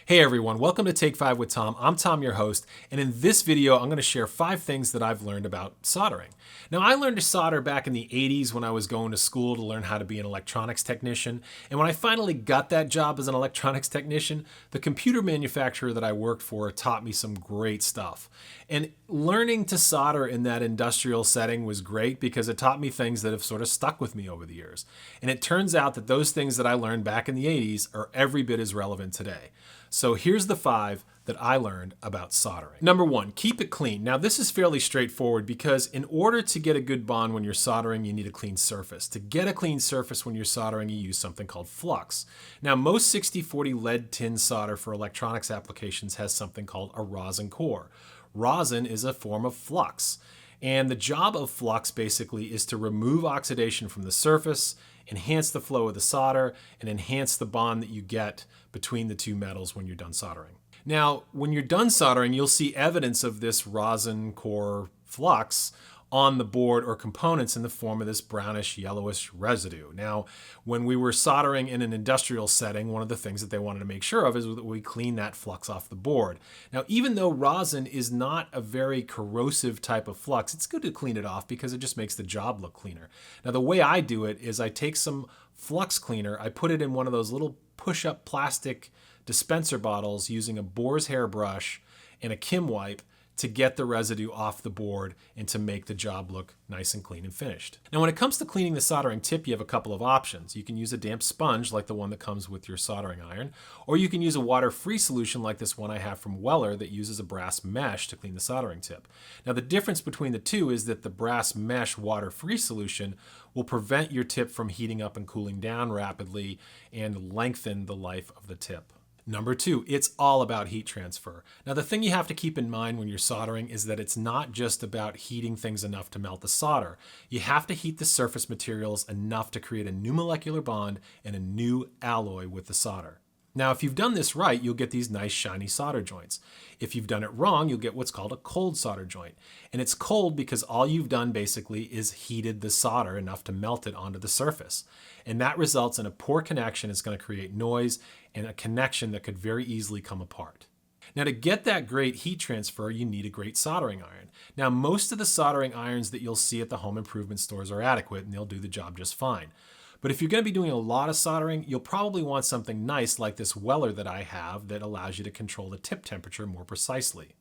Hey everyone, welcome to Take 5 with Tom. I'm Tom, your host, and in this video I'm going to share 5 things that I've learned about soldering. Now, I learned to solder back in the 80s when I was going to school to learn how to be an electronics technician, and when I finally got that job as an electronics technician, the computer manufacturer that I worked for taught me some great stuff. And learning to solder in that industrial setting was great because it taught me things that have sort of stuck with me over the years. And it turns out that those things that I learned back in the 80s are every bit as relevant today. So here's the 5 that I learned about soldering. Number 1, keep it clean. Now this is fairly straightforward because in order to get a good bond when you're soldering, you need a clean surface. To get a clean surface when you're soldering, you use something called flux. Now most 60/40 lead tin solder for electronics applications has something called a rosin core. Rosin is a form of flux. And the job of flux basically is to remove oxidation from the surface, enhance the flow of the solder, and enhance the bond that you get between the two metals when you're done soldering. Now, when you're done soldering, you'll see evidence of this rosin core flux on the board or components in the form of this brownish yellowish residue. Now, when we were soldering in an industrial setting, one of the things that they wanted to make sure of is that we clean that flux off the board. Now, even though rosin is not a very corrosive type of flux, it's good to clean it off because it just makes the job look cleaner. Now, the way I do it is I take some flux cleaner, I put it in one of those little push-up plastic dispenser bottles using a boar's hair brush and a Kim wipe to get the residue off the board and to make the job look nice and clean and finished. Now, when it comes to cleaning the soldering tip, you have a couple of options. You can use a damp sponge like the one that comes with your soldering iron, or you can use a water-free solution like this one I have from Weller that uses a brass mesh to clean the soldering tip. Now, the difference between the two is that the brass mesh water-free solution will prevent your tip from heating up and cooling down rapidly and lengthen the life of the tip. Number 2, it's all about heat transfer. Now, the thing you have to keep in mind when you're soldering is that it's not just about heating things enough to melt the solder. You have to heat the surface materials enough to create a new molecular bond and a new alloy with the solder. Now, if you've done this right, you'll get these nice shiny solder joints. If you've done it wrong, you'll get what's called a cold solder joint. And it's cold because all you've done basically is heated the solder enough to melt it onto the surface. And that results in a poor connection. It's going to create noise and a connection that could very easily come apart. Now, to get that great heat transfer, you need a great soldering iron. Now, most of the soldering irons that you'll see at the home improvement stores are adequate and they'll do the job just fine. But if you're going to be doing a lot of soldering, you'll probably want something nice like this Weller that I have that allows you to control the tip temperature more precisely.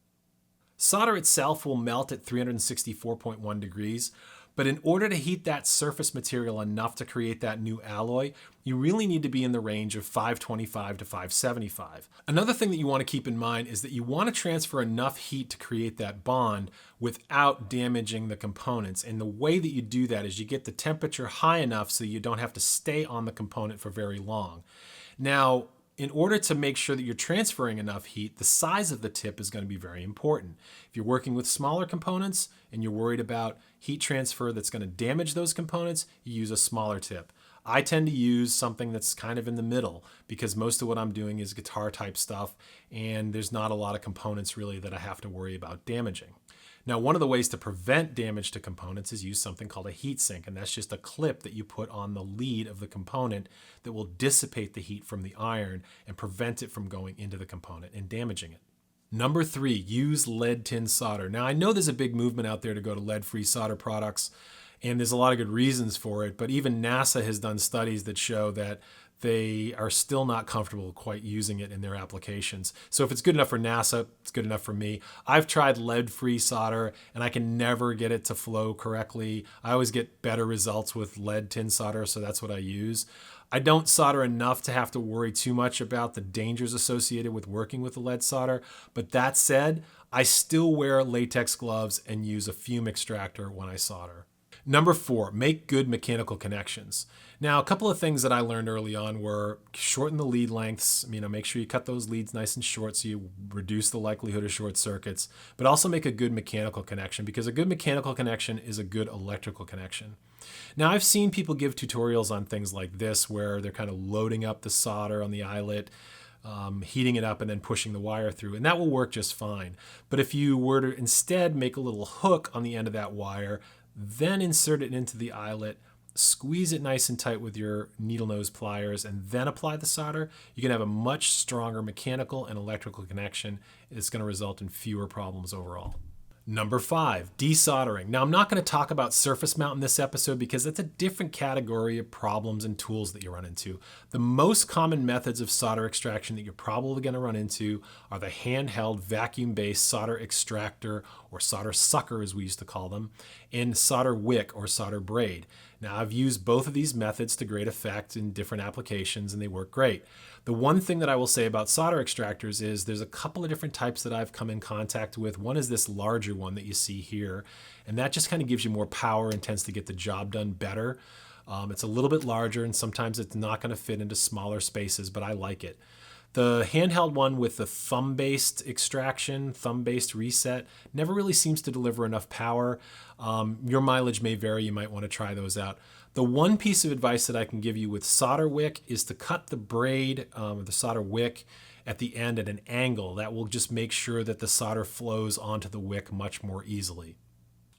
Solder itself will melt at 364.1 degrees, but in order to heat that surface material enough to create that new alloy, you really need to be in the range of 525 to 575. Another thing that you want to keep in mind is that you want to transfer enough heat to create that bond without damaging the components. And the way that you do that is you get the temperature high enough so you don't have to stay on the component for very long. Now, in order to make sure that you're transferring enough heat, the size of the tip is going to be very important. If you're working with smaller components and you're worried about heat transfer that's going to damage those components, you use a smaller tip. I tend to use something that's kind of in the middle because most of what I'm doing is guitar type stuff and there's not a lot of components really that I have to worry about damaging. Now, one of the ways to prevent damage to components is use something called a heat sink, and that's just a clip that you put on the lead of the component that will dissipate the heat from the iron and prevent it from going into the component and damaging it. Number 3, use lead tin solder. Now, I know there's a big movement out there to go to lead-free solder products, and there's a lot of good reasons for it, but even NASA has done studies that show that they are still not comfortable quite using it in their applications. So if it's good enough for NASA, it's good enough for me. I've tried lead-free solder and I can never get it to flow correctly. I always get better results with lead tin solder, so that's what I use. I don't solder enough to have to worry too much about the dangers associated with working with the lead solder, but that said, I still wear latex gloves and use a fume extractor when I solder. Number 4, make good mechanical connections. Now, a couple of things that I learned early on were shorten the lead lengths. Make sure you cut those leads nice and short so you reduce the likelihood of short circuits, but also make a good mechanical connection because a good mechanical connection is a good electrical connection. Now, I've seen people give tutorials on things like this where they're kind of loading up the solder on the eyelet, heating it up and then pushing the wire through, and that will work just fine. But if you were to instead make a little hook on the end of that wire, then insert it into the eyelet, squeeze it nice and tight with your needle nose pliers, and then apply the solder, you can have a much stronger mechanical and electrical connection. It's going to result in fewer problems overall. Number 5, desoldering. Now, I'm not going to talk about surface mount in this episode because that's a different category of problems and tools that you run into. The most common methods of solder extraction that you're probably going to run into are the handheld vacuum-based solder extractor, or solder sucker as we used to call them, and solder wick or solder braid. Now, I've used both of these methods to great effect in different applications, and they work great. The one thing that I will say about solder extractors is there's a couple of different types that I've come in contact with. One is this larger one that you see here, and that just kind of gives you more power and tends to get the job done better. It's a little bit larger, and sometimes it's not going to fit into smaller spaces, but I like it. The handheld one with the thumb-based extraction, thumb-based reset, never really seems to deliver enough power. Your mileage may vary. You might want to try those out. The one piece of advice that I can give you with solder wick is to cut the braid, the solder wick, at the end at an angle. That will just make sure that the solder flows onto the wick much more easily.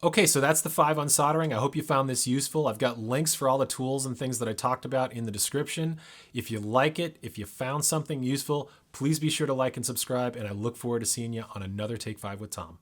Okay, so that's the 5 on soldering. I hope you found this useful. I've got links for all the tools and things that I talked about in the description. If you like it, if you found something useful, please be sure to like and subscribe, and I look forward to seeing you on another Take 5 with Tom.